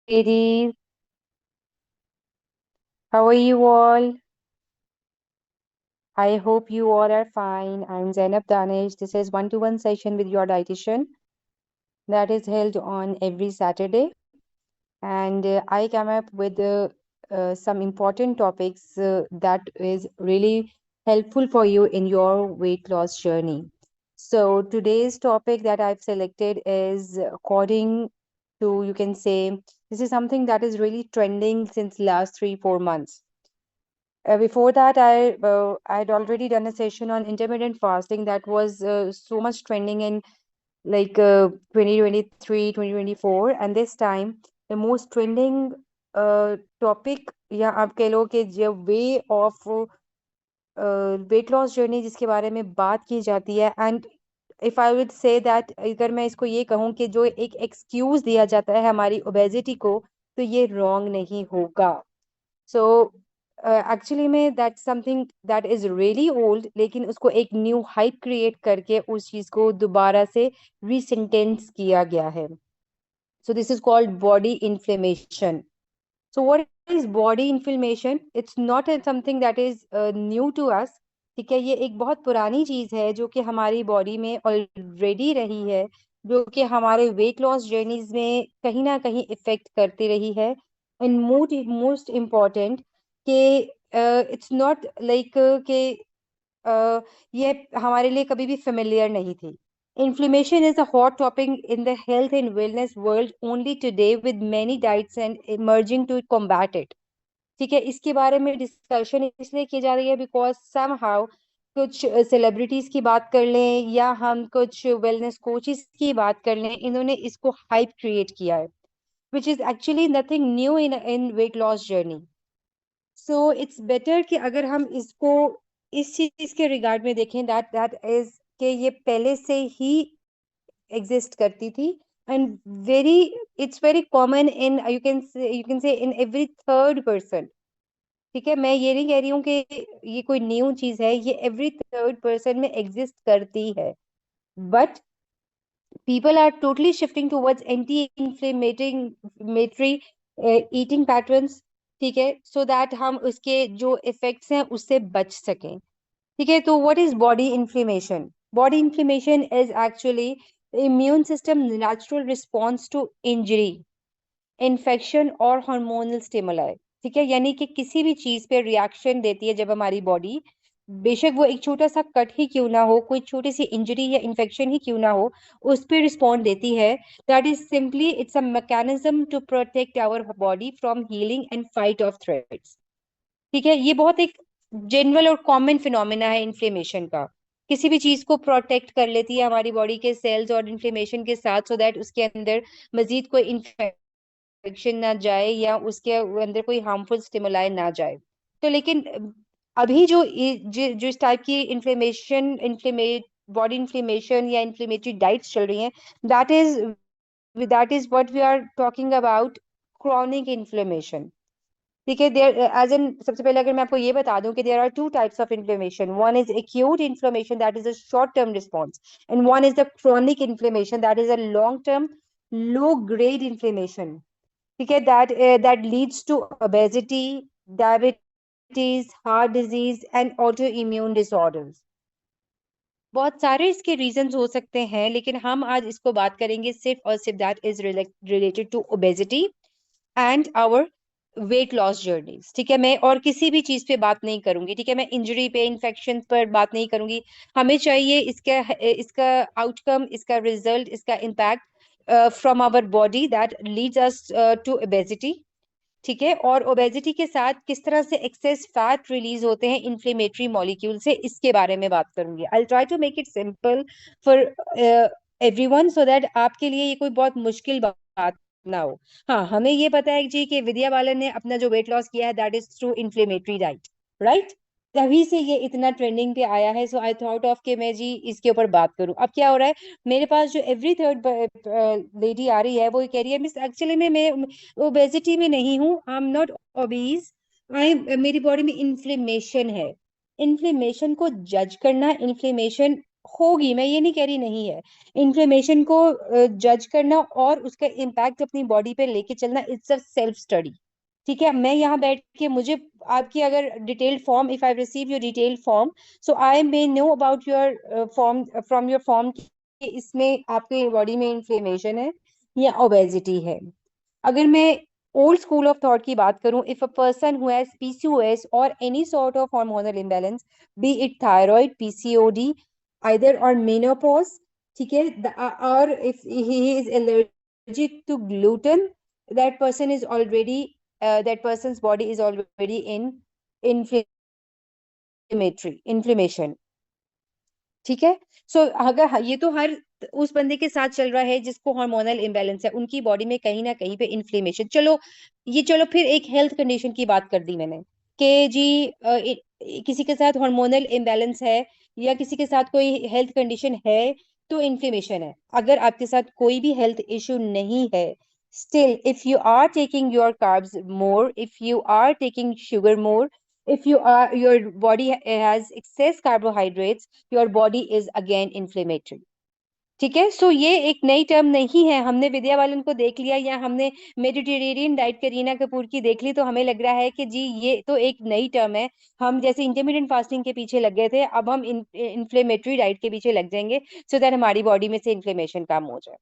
Ladies, how are you all? I hope you all are fine. I'm Zainab Danish. This is one-to-one session with your dietitian that is held on every Saturday. And I come up with some important topics that is really helpful for you in your weight loss journey. So today's topic that I've selected is according to, you can say, this is something that is really trending since last 3-4 months. Before that, I'd already done a session on intermittent fasting that was so much trending in 2023, 2024, and this time the most trending topic या आप कह लो कि जो way of weight loss journey जिसके बारे में बात की जाती है and if I would say that अगर मैं इसको ये कहूँ कि जो एक एक्सक्यूज दिया जाता है हमारी ओबेसिटी को तो ये रॉन्ग नहीं होगा. सो एक्चुअली में that something that is really old लेकिन उसको एक न्यू हाइप क्रिएट करके उस चीज को दोबारा से रीसेंटेंस किया गया है. So this is called body inflammation. So what is body inflammation? It's not something that is new to us. ठीक है, ये एक बहुत पुरानी चीज है जो कि हमारी बॉडी में ऑलरेडी रही है, जो कि हमारे वेट लॉस जर्नीज में कहीं ना कहीं इफेक्ट करती रही है. एंड मोस्ट इम्पॉर्टेंट कि इट्स नॉट लाइक कि ये हमारे लिए कभी भी फेमिलियर नहीं थी. Inflammation is a hot topic in the health and wellness world only today with many diets and emerging to combat it. ठीक है, इसके बारे में डिस्कशन इसलिए की जा रही है बिकॉज समहाउ कुछ सेलिब्रिटीज की बात कर लें या हम कुछ वेलनेस कोचेस की बात कर लें, इन्होंने इसको हाइप क्रिएट किया है which is actually nothing new in weight loss journey. So it's better कि अगर हम इसको इस चीज के रिगार्ड में देखें दैट दैट इज कि ये पहले से ही एग्जिस्ट करती थी and very it's very common in you can say in every third person. ठीक है, मैं ये नहीं कह रही हूँ कि ये कोई न्यू चीज है, ये एवरी थर्ड पर्सन में एग्जिस्ट करती है. But people are totally shifting towards anti-inflammatory eating patterns. ठीक है, so that हम उसके जो इफेक्ट्स हैं उससे बच सकें. ठीक है, तो what is body inflammation? Body inflammation is actually the immune system natural response to injury, infection और हार्मोनल स्टिमुलाई. ठीक है, यानी कि किसी भी चीज पे रिएक्शन देती है जब हमारी बॉडी, बेशक वो एक छोटा सा कट ही क्यों ना हो, कोई छोटी सी इंजरी या इन्फेक्शन ही क्यों ना हो, उस पे रिस्पॉन्ड देती है. That is simply it's a mechanism to protect our body from healing and fight off threats. ठीक है, ये बहुत एक जनरल और कॉमन फिनोमेना है इन्फ्लेमेशन का. किसी भी चीज को प्रोटेक्ट कर लेती है हमारी बॉडी के सेल्स और इन्फ्लेमेशन के साथ, सो दैट उसके अंदर मजीद कोई इन्फेक्शन ना जाए या उसके अंदर कोई हार्मफुल स्टिमुलाई ना जाए. तो लेकिन अभी जो इस टाइप की इन्फ्लेमेट बॉडी इन्फ्लेमेशन या इन्फ्लेमेटरी डाइट्स चल रही हैं, that is that is what we are talking about chronic inflammation. ठीक है, देयर एज एन सबसे पहले अगर मैं आपको ये बता दूं कि there are two types of inflammation. One is acute inflammation that is a short term response and one is the chronic inflammation that is a long term low grade inflammation. ठीक है, that leads to obesity, diabetes, heart disease and autoimmune disorders. बहुत सारे इसके reasons हो सकते हैं लेकिन हम आज इसको बात करेंगे सिर्फ और सिर्फ that is related to obesity and our weight loss journeys. ठीक है, मैं और किसी भी चीज पे बात नहीं करूंगी. ठीक है, मैं इंजरी पे इन्फेक्शन पर बात नहीं करूंगी. हमें चाहिए इसका इसका आउटकम, इसका रिजल्ट, इसका impact from our body that leads us to obesity. ठीक है, और ओबेसिटी के साथ किस तरह से एक्सेस फैट रिलीज होते हैं इन्फ्लेमेटरी मॉलिक्यूल से, इसके बारे में बात करूंगी. I try to make it simple for everyone so that आपके लिए ये कोई बहुत मुश्किल बात ना हो. हाँ, हमें ये पता है जी कि विद्या बालन ने अपना जो वेट लॉस किया है that is through inflammatory diet, right? तभी से ये इतना ट्रेंडिंग पे आया है. सो आई थॉट ऑफ कि मैं जी इसके ऊपर बात करूं. अब क्या हो रहा है, मेरे पास जो एवरी थर्ड लेडी आ रही है वो ये कह रही है मिस एक्चुअली मैं ओबेसिटी में नहीं हूँ, आई एम नॉट ओबीज, आई मेरी बॉडी में इन्फ्लेमेशन है. इन्फ्लेमेशन को जज करना, इन्फ्लेमेशन होगी, मैं ये नहीं कह रही नहीं है। इन्फ्लेमेशन को जज करना और उसका इम्पैक्ट अपनी बॉडी पे लेके चलना, इट्स अ सेल्फ स्टडी। ठीक है, मैं यहाँ बैठ के मुझे आपकी अगर detailed form, if I receive your detailed form, so I may know about your form, from your form, कि इसमें आपके बॉडी में इन्फ्लेमेशन है या ओबेसिटी है। अगर मैं ओल्ड स्कूल ऑफ थॉट की बात करूं, if a person who has PCOS और any sort of hormonal imbalance, be it thyroid, PCOD, either or menopause, ठीक है, or if he is allergic to gluten, that person is already that person's body is already in inflammation। ठीक है, सो अगर ये तो हर उस बंदे के साथ चल रहा है जिसको हार्मोनल इम्बैलेंस है, उनकी बॉडी में कहीं ना कहीं पे इन्फ्लेमेशन। चलो, ये चलो फिर एक हेल्थ कंडीशन की बात कर दी मैंने कि जी किसी के साथ हार्मोनल इम्बैलेंस है या किसी के साथ कोई हेल्थ कंडीशन है तो इन्फ्लेमेशन है। अगर आपके साथ कोई भी हेल्थ इशू नहीं है, still if you are taking your carbs more, if you are taking sugar more, if you are your body has excess carbohydrates, your body is again inflammatory। ठीक है, सो ये एक नई टर्म नहीं है, हमने विद्या बालन को देख लिया या हमने मेडिटेरेनियन डाइट करीना कपूर की देख ली तो हमें लग रहा है कि जी ये तो एक नई टर्म है, हम जैसे इंटरमीडिएट फास्टिंग के पीछे लग गए थे, अब हम इन्फ्लेमेटरी डाइट के पीछे लग जाएंगे सो दैट हमारी बॉडी में से इन्फ्लेमेशन कम हो जाए।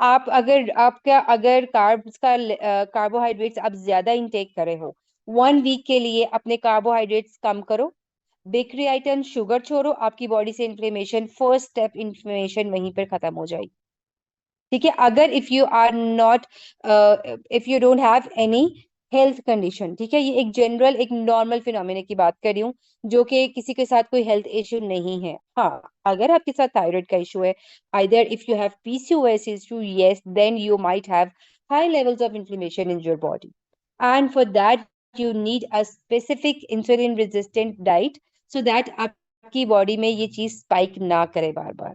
आप अगर आपका अगर कार्ब्स का कार्बोहाइड्रेट्स आप ज्यादा इंटेक करे हो, 1 वीक के लिए अपने कार्बोहाइड्रेट्स कम करो, बेकरी आइटम, शुगर छोड़ो, आपकी बॉडी से इन्फ्लेमेशन, फर्स्ट स्टेप इन्फ्लेमेशन वहीं पर खत्म हो जाएगी। ठीक है, अगर if you are not, if you don't have any health condition, ठीक है, ये एक जनरल एक नॉर्मल फिनोमिना की बात कर रही हूँ जो कि किसी के साथ कोई हेल्थ इशू नहीं है। हाँ, अगर आपके साथ थायराइड का इशू है, either if you have PCOS issue, yes, then you might have high levels of inflammation in your body, and for that you need a specific insulin resistant diet so that आपकी body में ये चीज spike ना करे बार बार।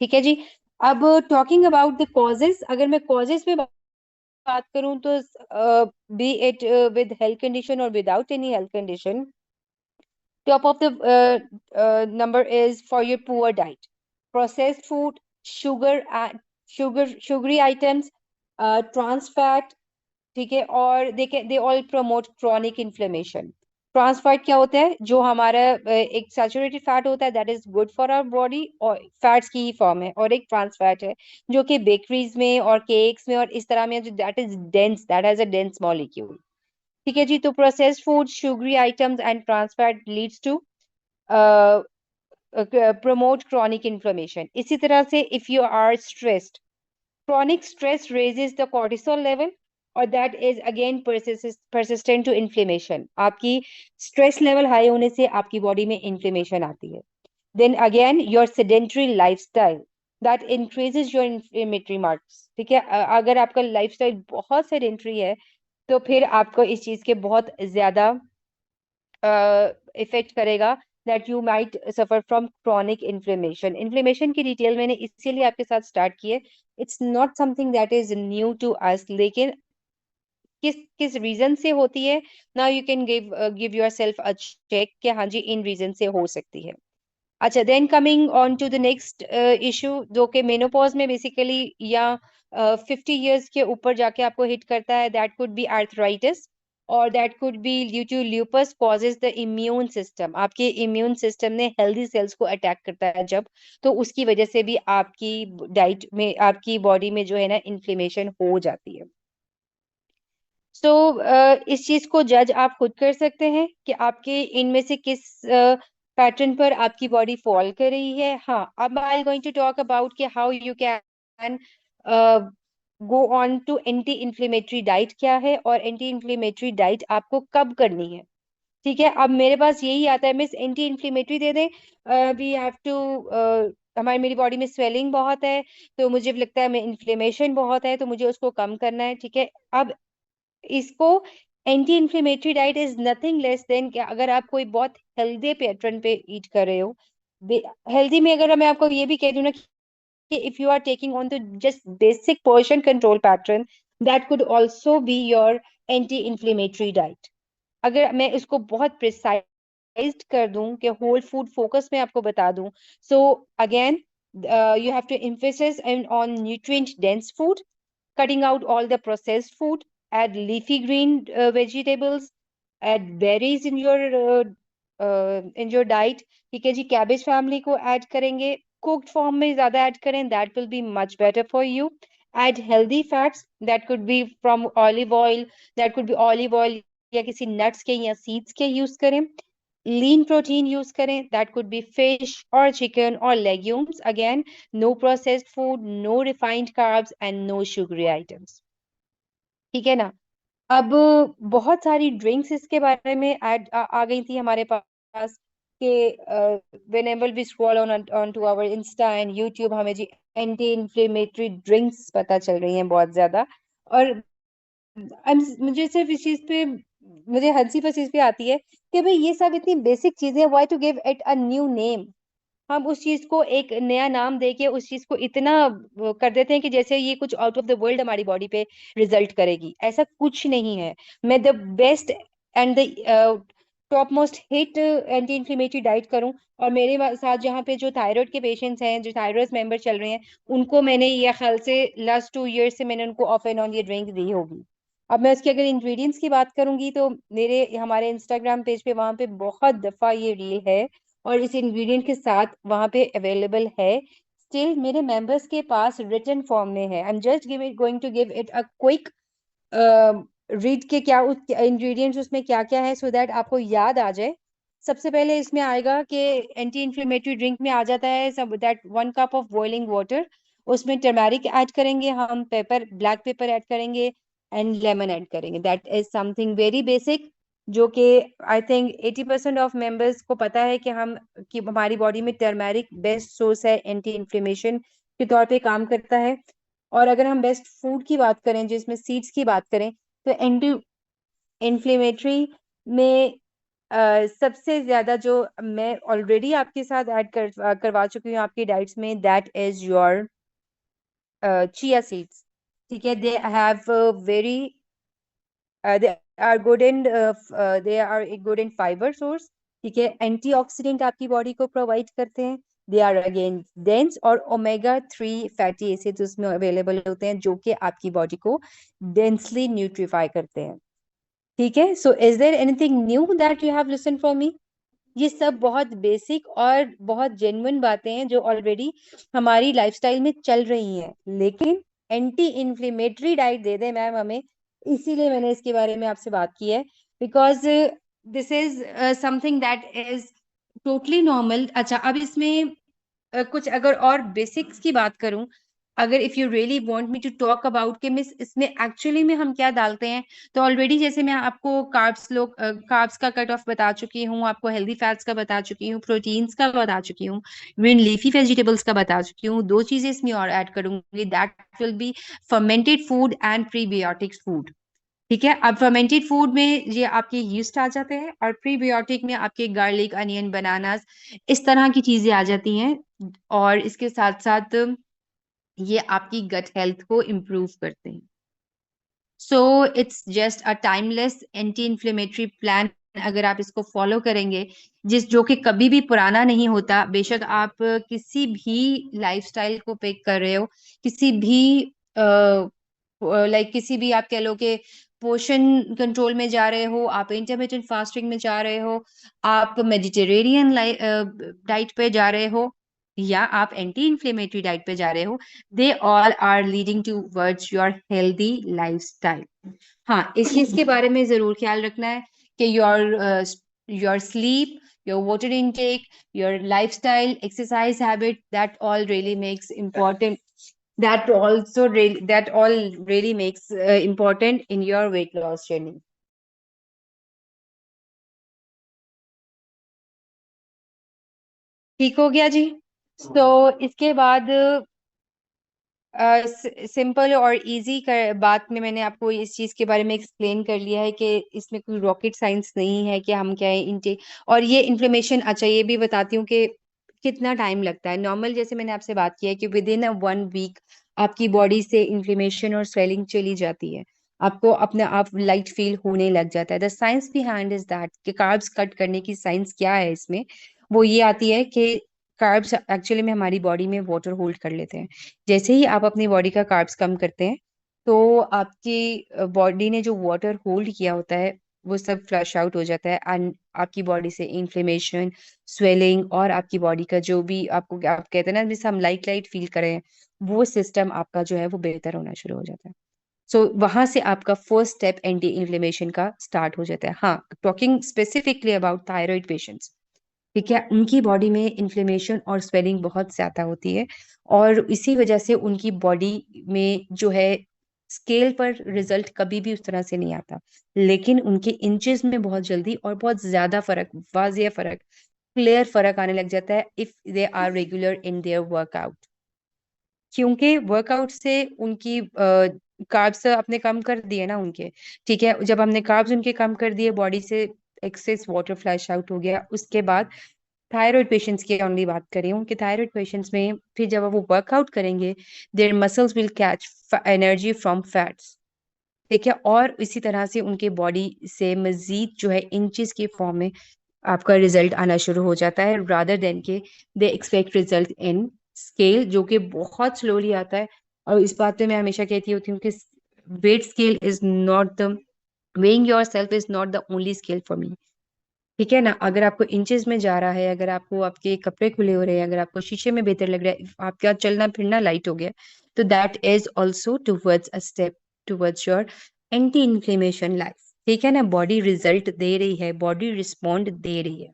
ठीक है जी, अब talking about the causes, अगर मैं कॉजेस में बात करूं तो be it with health condition और without any health condition, top of the number is for your poor diet, processed food, sugary items, trans fat, ठीक है, और they all promote chronic inflammation. Trans fat क्या होता है? जो हमारा एक सैचुरेटेड फैट होता है that is good for our body, और फैट्स की ही फॉर्म है, और एक ट्रांस फैट है जो कि बेकरीज में और केक्स में और इस तरह में, जो that is dense, that has a dense molecule. ठीक है जी, तो processed food, sugary items and trans fat leads to promote chronic inflammation. इसी तरह से if you are stressed, chronic stress raises the cortisol level, और that is again persistent to inflammation। आपकी stress level high होने से आपकी body में inflammation आती है। Then again your sedentary lifestyle that increases your inflammatory marks। ठीक है, अगर आपका lifestyle बहुत sedentary है तो फिर आपको इस चीज के बहुत ज्यादा इफेक्ट करेगा, that you might suffer from chronic inflammation. Inflammation की डिटेल मैंने इसीलिए आपके साथ स्टार्ट की है, it's not something that is new to us, लेकिन किस किस रीजन से होती है, now you can give yourself a check कि हाँ जी इन रीजन से हो सकती है। अच्छा, then coming on to the next issue, जो कि मेनोपॉज में बेसिकली या 50 years के ऊपर जाके आपको हिट करता है, दैट कुड बी आर्थराइटिस, और that could be due to lupus causes the immune system. आपके इम्यून सिस्टम ने हेल्दी सेल्स को अटैक करता है जब, तो उसकी वजह से भी आपकी डाइट में, आपकी बॉडी में जो है ना इन्फ्लेमेशन हो जाती है। सो इस चीज को जज आप खुद कर सकते हैं कि आपके इनमें से किस पैटर्न पर आपकी बॉडी फॉल कर रही है। हाँ, अब I going to talk about कि how you can go on to anti inflammatory diet क्या है, और एंटी इन्फ्लेमेटरी डाइट आपको कब करनी है। ठीक है, अब मेरे पास यही आता है, मिस एंटी इन्फ्लेमेटरी दे दें, वी हैव टू, हमारी मेरी बॉडी में स्वेलिंग बहुत है तो मुझे लगता है मैं इन्फ्लेमेशन बहुत है तो मुझे उसको कम करना है। ठीक है, अब इसको anti inflammatory diet is nothing less than कि अगर आप कोई बहुत हेल्दी पैटर्न पे ईट कर रहे हो, हेल्दी में अगर मैं आपको ये भी कह दूं ना कि if you are taking on to just basic portion control pattern, that could also be your anti inflammatory diet. अगर मैं इसको बहुत प्रिसाइज कर दूं, कि होल फूड फोकस में आपको बता दूं, so again you have to emphasize on nutrient dense food, cutting out all the processed food, add leafy green vegetables, add berries in your diet. ठीक है जी, कैबेज फैमिली को ऐड करेंगे, cooked form में ज्यादा ऐड करें, that will be much better for you. Add healthy fats, that could be from olive oil, that could be olive oil या किसी nuts के या seeds के यूज करें. Lean protein use करें, that could be fish or chicken or legumes. Again, no processed food, no refined carbs and no sugary items. ठीक है ना. अब बहुत सारी ड्रिंक्स इसके बारे में आ गई थी हमारे पास, कि whenever we scroll on to our Insta and YouTube, हमें जी एंटी इन्फ्लेमेटरी ड्रिंक्स पता चल रही हैं बहुत ज्यादा. और मुझे सिर्फ इस चीज पे मुझे हंसी पर चीज पे आती है कि भाई ये सब इतनी बेसिक चीजें, why to give it a new name. हम उस चीज को एक नया नाम देके उस चीज को इतना कर देते हैं कि जैसे ये कुछ आउट ऑफ द वर्ल्ड हमारी बॉडी पे रिजल्ट करेगी. ऐसा कुछ नहीं है. मैं the best and the top most hit anti inflammatory diet करूं, और मेरे साथ जहाँ पे जो थायराइड के पेशेंट्स हैं, जो थायराइड मेंबर चल रहे हैं, उनको मैंने ये ख्याल से लास्ट 2 ईयर से मैंने उनको ऑफ एंड ऑन ये ड्रिंक दी होगी. अब मैं उसके अगर इंग्रेडिएंट्स की बात करूंगी तो मेरे हमारे इंस्टाग्राम पेज पे वहां पे बहुत दफा ये रील है और इस इंग्रेडिएंट के साथ वहां पे अवेलेबल है. स्टिल मेरे मेंबर्स के पास रिटन फॉर्म में है. I am just going to give it a quick read के क्या इंग्रेडिएंट्स उसमें क्या क्या है, सो दैट आपको याद आ जाए. सबसे पहले इसमें आएगा कि एंटी इन्फ्लेमेटरी ड्रिंक में आ जाता है सब that 1 cup of boiling water. उसमें टर्मरिक ऐड करेंगे, हम पेपर ब्लैक पेपर ऐड करेंगे एंड लेमन ऐड करेंगे. That is something very basic, जो कि आई थिंक 80% ऑफ मेंबर्स को पता है कि हमारी बॉडी में टर्मरिक बेस्ट सोर्स है, एंटी इन्फ्लेमेशन के तौर पे काम करता है. और अगर हम बेस्ट फूड की बात करें, जिसमें सीड्स की बात करें, तो एंटी इन्फ्लेमेटरी में सबसे ज्यादा जो मैं ऑलरेडी आपके साथ करवा चुकी हूँ आपकी डाइट्स में, that is your chia seeds. ठीक है, they have very they are good in they are a good in fiber source. ठीक है, एंटीऑक्सीडेंट आपकी बॉडी को प्रोवाइड करते हैं. दे आर अगेन डेंस, और ओमेगा 3 फैटी एसिड्स उसमें अवेलेबल होते हैं जो कि आपकी बॉडी को डेंसली न्यूट्रीफाई करते हैं. ठीक है, so is there anything new that you have listen from me. ये सब बहुत बेसिक और बहुत जेन्युइन बातें हैं जो ऑलरेडी हमारी लाइफस्टाइल में चल रही हैं, लेकिन एंटी इन्फ्लेमेटरी डाइट दे दें मैम हमें, इसीलिए मैंने इसके बारे में आपसे बात की है. Because this is something that is totally normal. अच्छा, अब इसमें कुछ अगर और बेसिक्स की बात करूं, अगर if you really want me to talk about कि मिस इसमें एक्चुअली में हम क्या डालते हैं, तो ऑलरेडी जैसे मैं आपको कार्ब्स का कट ऑफ बता चुकी हूँ, आपको हेल्दी फैट्स का बता चुकी हूँ, प्रोटीन्स का बता चुकी हूँ, ग्रीन लीफी वेजिटेबल्स का बता चुकी हूँ. 2 चीजें इसमें और ऐड करूंगी, that will be fermented food and prebiotics food. ठीक है, अब फर्मेंटेड फूड में ये आपके यीस्ट आ जाते हैं, और प्रीबायोटिक में आपके गार्लिक, अनियन, बनानास, इस तरह की चीजें आ जाती हैं. और इसके साथ साथ ये आपकी गट हेल्थ को इम्प्रूव करते हैं. सो it's just a timeless anti inflammatory plan. अगर आप इसको फॉलो करेंगे, जो कि कभी भी पुराना नहीं होता, बेशक आप किसी भी लाइफस्टाइल को पिक कर रहे हो, किसी भी किसी भी आप कह लो कि पोषण कंट्रोल में जा रहे हो, आप इंटरमिटेंट फास्टिंग में जा रहे हो, आप मेडिटेरेनियन डाइट पे जा रहे हो, या आप एंटी इन्फ्लेमेटरी डाइट पे जा रहे हो, they all are leading towards your healthy lifestyle. हाँ, इस चीज के बारे में जरूर ख्याल रखना है कि your sleep, your water intake, your lifestyle, exercise habit, that all really makes important. That all really makes important in your weight loss journey. ठीक हो गया जी. तो इसके बाद सिंपल और इजी बात में मैंने आपको इस चीज के बारे में एक्सप्लेन कर लिया है कि इसमें कोई रॉकेट साइंस नहीं है कि हम क्या है इनटेक. और ये इन्फ्लेमेशन, अच्छा ये भी बताती हूँ कि कितना टाइम लगता है. नॉर्मल जैसे मैंने आपसे बात किया है कि विद इन अ 1 वीक आपकी बॉडी से इन्फ्लेमेशन और स्वेलिंग चली जाती है. आपको अपने आप लाइट फील होने लग जाता है। The science behind is that कि कार्ब्स कट करने की साइंस क्या है इसमें, वो ये आती है कि कार्ब्स एक्चुअली में हमारी बॉडी में वाटर होल्ड कर लेते हैं। जैसे ही आप अपनी बॉडी का कार्ब्स कम करते हैं, तो आपकी बॉडी ने जो वाटर होल्ड किया होता है वो सब फ्लश आउट हो जाता है, एंड आपकी बॉडी से इन्फ्लेमेशन, स्वेलिंग, और आपकी बॉडी का जो भी आपको, आप कहते हैं ना जैसे हम लाइट लाइट फील करें, वो सिस्टम आपका जो है वो बेहतर होना शुरू हो जाता है। सो वहां से आपका फर्स्ट स्टेप एंटी इन्फ्लेमेशन का स्टार्ट हो जाता है। हाँ, talking specifically about thyroid patients, ठीक है, उनकी बॉडी में इन्फ्लेमेशन और स्वेलिंग बहुत ज्यादा होती है, और इसी वजह से उनकी बॉडी में जो है स्केल पर रिजल्ट कभी भी उस तरह से नहीं आता, लेकिन उनके इंचेस में बहुत जल्दी और बहुत ज्यादा फर्क, वाजिया फर्क, क्लियर फर्क आने लग जाता है if they are regular in their workout. क्योंकि वर्कआउट से उनकी कार्ब्स अपने कम कर दिए ना उनके, ठीक है, जब हमने कार्ब्स उनके कम कर दिए, बॉडी से एक्सेस वाटर फ्लैश आउट हो गया, उसके बाद थायराइड पेशेंट्स की ओनली बात करी हूँ कि थायराइड पेशेंट्स में फिर जब वो वर्कआउट करेंगे, their muscles will catch energy from fats, ठीक है, और इसी तरह से उनके बॉडी से मजीद जो है इंचेस के फॉर्म में आपका रिजल्ट आना शुरू हो जाता है, रादर देन के they expect result in scale, जो कि बहुत स्लोली आता है। और इस बात पे मैं हमेशा कहती होती हूँ कि weight scale is not the, weighing yourself is not the only scale for me, ठीक है ना। अगर आपको इंचेस में जा रहा है, अगर आपको आपके कपड़े खुले हो रहे हैं, अगर आपको शीशे में बेहतर लग रहा है, आपका चलना फिरना लाइट हो गया, तो that is also towards a step towards your anti inflammation life, ठीक है ना। बॉडी रिजल्ट दे रही है, बॉडी रिस्पॉन्ड दे रही है।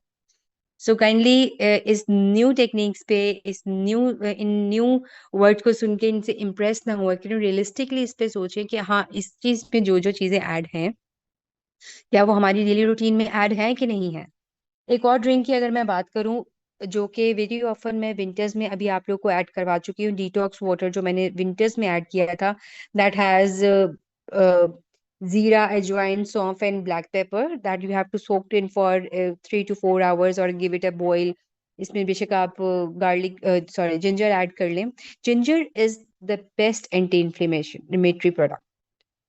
सो काइंडली इस न्यू टेक्निक्स पे, इस न्यू इन न्यू वर्ड को सुन के इनसे इम्प्रेस ना हुआ, क्योंकि रियलिस्टिकली इस पे सोचें कि हाँ, इस चीज में जो जो चीजें ऐड हैं, क्या वो हमारी डेली रूटीन में ऐड है कि नहीं है। एक और ड्रिंक की अगर मैं बात करूं, जो कि वेरी ऑफन मैं विंटर्स में अभी आप लोग को ऐड करवा चुकी हूँ, डिटॉक्स वाटर जो मैंने विंटर्स में ऐड किया था, that has jeera, ajwain, saunf and black pepper, that you have to soak in for 3 to 4 hours और गिव इट अ बॉईल। इसमें बेशक आप गार्लिक, सॉरी, जिंजर ऐड कर लें। Ginger is the best anti inflammatory product,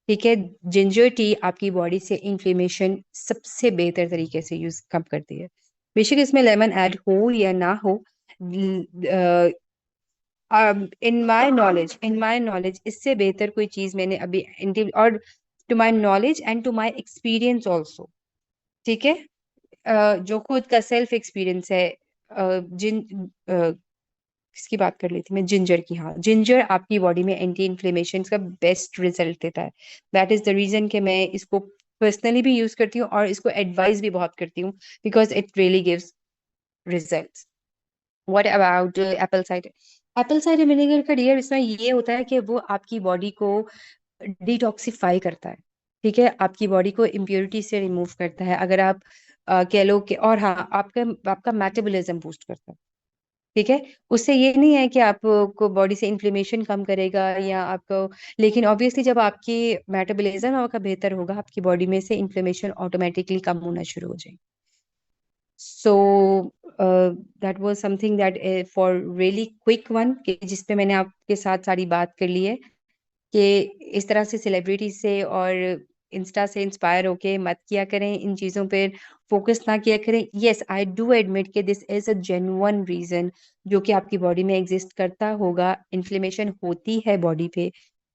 ठीक है। जिंजर टी आपकी body से इन्फ्लेमेशन सबसे बेहतर तरीके से यूज कम करती है। बेशक इसमें लेमन ऐड हो या ना हो, इन माय नॉलेज इससे बेहतर कोई चीज मैंने अभी और to my knowledge and to my experience also, ठीक है, जो खुद का सेल्फ एक्सपीरियंस है, जिन किसकी बात कर ली थी मैं, जिंजर की। हाँ, जिंजर आपकी बॉडी में एंटी इन्फ्लेमेशन का बेस्ट रिजल्ट देता है। दैट इज द रीजन कि मैं इसको पर्सनली भी यूज करती हूँ और इसको एडवाइस भी बहुत करती हूँ, because it really gives results. What about Apple cider? Apple cider vinegar का डियर इसमें ये होता है कि वो आपकी बॉडी को डिटॉक्सिफाई करता है, ठीक है, आपकी बॉडी को इम्प्योरिटी से रिमूव करता है, अगर आप कह लो कि, और हाँ, आपका आपका मेटाबॉलिज्म बूस्ट करता है, ठीक है। उससे ये नहीं है कि आपको बॉडी से इन्फ्लेमेशन कम करेगा या आपको, लेकिन ऑब्वियसली जब आपकी मेटाबॉलिज्म आपका बेहतर होगा, आपकी बॉडी में से इन्फ्लेमेशन ऑटोमेटिकली कम होना शुरू हो जाएगी। So that was something that for really quick one, जिसपे मैंने आपके साथ सारी बात कर ली है कि इस तरह से सेलिब्रिटी से और इंस्टा से इंस्पायर होके मत किया करें, इन चीजों पे फोकस ना किया करें। यस, आई डू एडमिट कि this is a genuine reason जो कि आपकी बॉडी में एग्जिस्ट करता होगा, इन्फ्लेमेशन होती है बॉडी पे,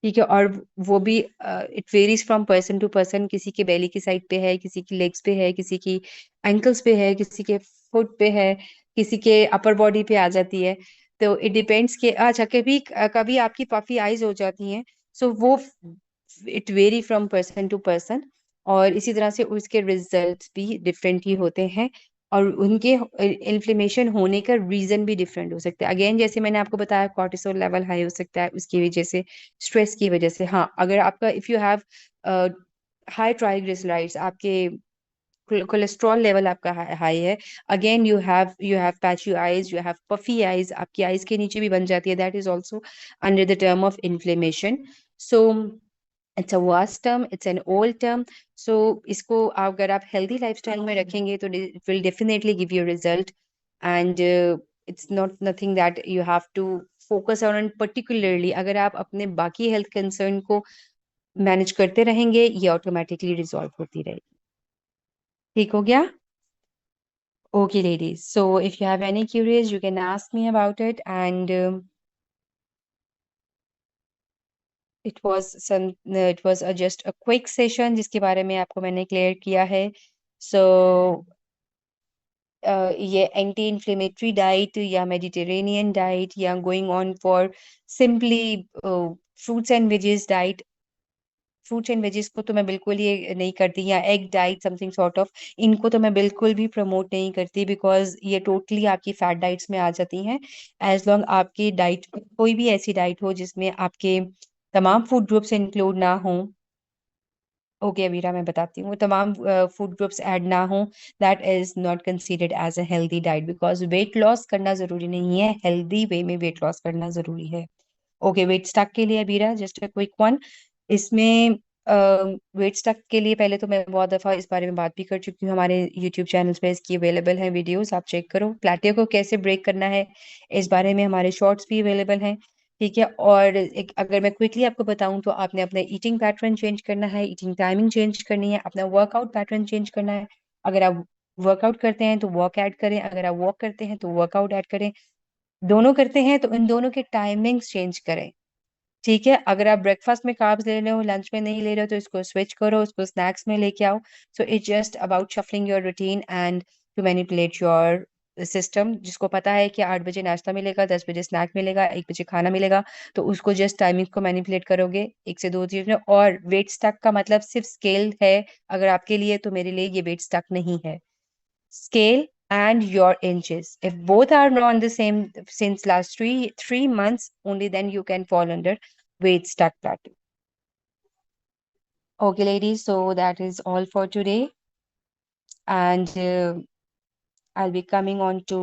ठीक है, और वो भी it varies from person to person, किसी के बेली की साइड पे है, किसी की लेग्स पे है, किसी की एंकल्स पे है, किसी के फुट पे है, किसी के अपर बॉडी पे आ जाती है। तो इट डिपेंड्स कि अच्छा, कभी कभी आपकी पफी आईज हो जाती हैं, सो वो it very from person to person, और इसी तरह से उसके रिजल्ट्स भी डिफरेंट ही होते हैं, और उनके इन्फ्लेमेशन होने का रीजन भी डिफरेंट हो सकता है। अगेन, जैसे मैंने आपको बताया, कॉर्टिसोल लेवल हाई हो सकता है, उसकी वजह से, स्ट्रेस की वजह से। हाँ, अगर आपका, if you have high triglycerides, आपके कोलेस्ट्रॉल लेवल आपका हाई है, again you have patchy eyes, you have puffy eyes, आपकी आईज के नीचे भी बन जाती है, that is also under the term of inflammation. So it's a vast term, it's an old term. So इसको अगर आप हेल्दी लाइफस्टाइल में रखेंगे तो it will definitely give you result, and it's not nothing that you have to focus on particularly. अगर आप अपने बाकी हेल्थ कंसर्न को मैनेज करते रहेंगे, ये ऑटोमेटिकली रिजॉल्व होती रहेगी। ठीक हो गया? Okay, ladies. So if you have any queries, you can ask me about it. And it was just a quick session जिसके बारे में आपको मैंने क्लियर किया है. So ये एंटी इन्फ्लेमेटरी डाइट या मेडिटेरेनियन डाइट या going on for simply fruits and wages diet, fruits and wages को तो मैं बिल्कुल ही नहीं करती, या egg diet something sort of, इनको तो मैं बिल्कुल भी प्रमोट नहीं करती, बिकॉज ये टोटली आपकी फैट डाइट्स में आ जाती हैं. एज लॉन्ग आपकी डाइट कोई भी ऐसी डाइट हो जिसमें आपके तमाम फूड ग्रुप्स इंक्लूड ना हो. ओके अवीरा, मैं बताती हूँ, तमाम फूड ग्रुप्स ऐड ना हो, that is not considered as a healthy diet, because weight loss करना जरूरी नहीं है, हेल्दी वे में वेट लॉस करना जरूरी है. ओके, वेट स्टक के लिए Abira just a quick one. इसमें वेट स्टक के लिए पहले तो मैं बहुत दफ़ा इस बारे में बात भी कर चुकी हूँ, हमारे यूट्यूब चैनल्स पे इसकी अवेलेबल है वीडियोस, आप चेक करो. प्लेटियो को कैसे ब्रेक करना है इस बारे में हमारे शॉर्ट्स भी अवेलेबल हैं. ठीक है, और एक अगर मैं क्विकली आपको बताऊं तो आपने अपना ईटिंग पैटर्न चेंज करना है, ईटिंग टाइमिंग चेंज करनी है, अपना वर्कआउट पैटर्न चेंज करना है. अगर आप वर्कआउट करते हैं तो वॉक ऐड करें, अगर आप वॉक करते हैं तो वर्कआउट ऐड करें, दोनों करते हैं तो इन दोनों के टाइमिंग्स चेंज करें. ठीक है, अगर आप ब्रेकफास्ट में कार्ब्स ले रहे हो, लंच में नहीं ले रहे हो, तो इसको स्विच करो, उसको स्नैक्स में लेके आओ. So it's just about shuffling your routine and to manipulate your system. जिसको पता है कि 8 बजे नाश्ता मिलेगा, 10 बजे स्नैक मिलेगा, 1 बजे खाना मिलेगा, तो उसको जस्ट टाइमिंग को मैनिपुलेट करोगे 1 से 2 चीज में. और वेट स्टक का मतलब सिर्फ स्केल है अगर आपके लिए, तो मेरे लिए ये वेट स्टक नहीं है. Scale and your inches. If both are not the same since last three months, only then you can fall under weight stuck plateau. Okay, ladies, so that is all for today. And I'll be coming on to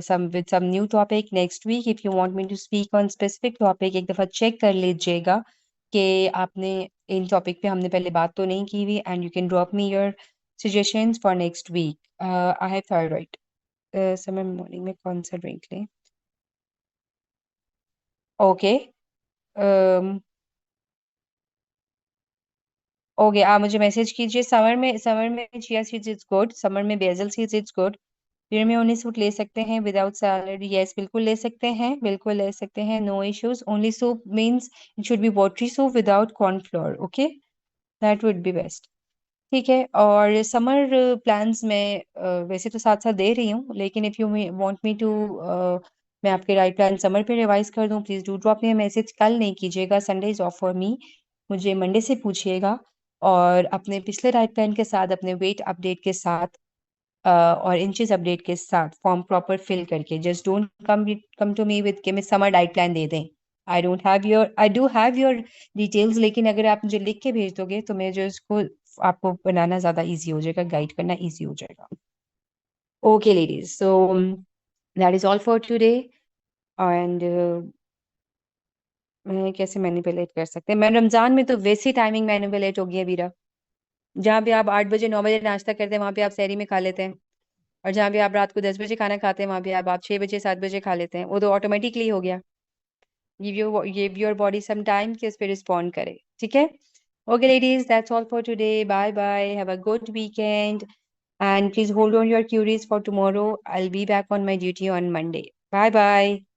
some new topic next week. If you want me to speak on specific topic, एक दफा check कर लीजिएगा कि आपने इन topic पे हमने पहले बात तो नहीं की हुई, and you can drop me your suggestions for next week. I have thyroid. समय मॉर्निंग में कौन सा ड्रिंक लें? ओके, ओके, आप मुझे मैसेज कीजिए. समर में chia seeds is good, summer में बेसल सीड्स इज गुड. फिर में ओनली सूप ले सकते हैं विदाउट सैलड? यस, बिल्कुल ले सकते हैं, बिल्कुल ले सकते हैं, no issues. Only soup means it should be watery soup without cornflour. Okay, that would be best. ठीक है, और समर प्लान्स में वैसे तो साथ साथ दे रही हूँ, लेकिन if you want me to मैं आपके राइट प्लान समर पे रिवाइज कर दूँ, please do drop me message. कल नहीं कीजिएगा, Sunday is off for me, मुझे मंडे से पूछिएगा. और अपने पिछले राइट प्लान के साथ, अपने वेट अपडेट के साथ और इंचेस अपडेट के साथ फॉर्म प्रॉपर फिल करके, just don't come to me with कि मैं समर डाइट प्लान दे दें. I do have your details, लेकिन अगर आप मुझे लिख के भेज दोगे तो मैं जो इसको आपको बनाना ज्यादा इजी हो जाएगा, गाइड करना इजी हो जाएगा. Okay ladies, so that is all for today. And मैं कैसे मैनिपुलेट कर सकते हैं? मैं रमजान में तो वैसी टाइमिंग मैनिपुलेट हो गई है वीरा. जहाँ पे आप 8 बजे 9 बजे नाश्ता करते हैं, वहां पे आप सहरी में खा लेते हैं. और जहाँ पे आप रात को 10 बजे खाना खाते हैं, वहां पे आप 6 बजे 7 बजे खा लेते हैं. वो तो ऑटोमेटिकली हो गया. Give your body some time कि उस पर रिस्पॉन्ड करे. ठीक है. Okay ladies, that's all for today. Bye bye, have a good weekend. And please hold on your queries for tomorrow. I'll be back on my duty on Monday. Bye bye.